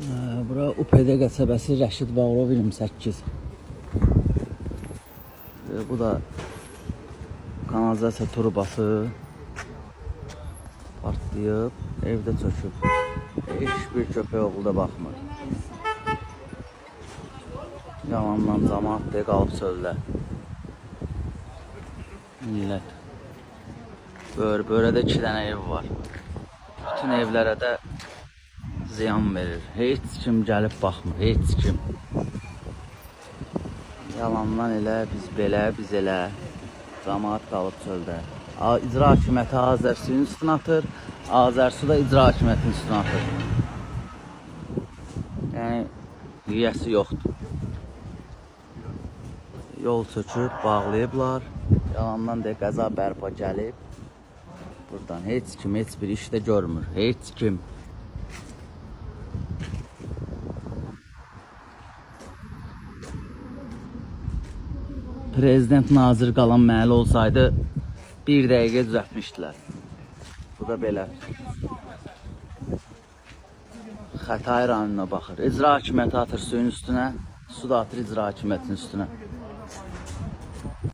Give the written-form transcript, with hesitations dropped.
Bura UPD qəsəbəsi Rəşid Bağırov 28. Bu da kanalizasiya turbası partlayıb, evdə çöküb. Heç bir köpək oğlu da baxmır. Yalandan camaat deyə qalıb çöldə. Millət. Böyrədə 2 dənə ev var. Bütün evlərə də ziyan verir. Heç kim gəlib baxmır, heç kim. Yalandan elə, biz belə, biz elə. Camaat qalıb çöldə. İcra hakimiyyəti Azərsuyun üstünə atır, Azərsu da icra hakimiyyətinin üstünə atır. Yəni, yiyəsi yoxdur. Yol çöküb, bağlayıblar. Yalandan deyə qəza bərpa gəlib. Buradan heç kim, heç bir iş də görmür. Heç kim. Prezident nazir qalan məhəllə olsaydı 1 dəqiqə düzəltmişdilər. Bu da belə. Xətai rayonuna baxır. İcra hakimiyyəti atır suyun üstünə, su da atır icra hakimiyyətinin üstünə.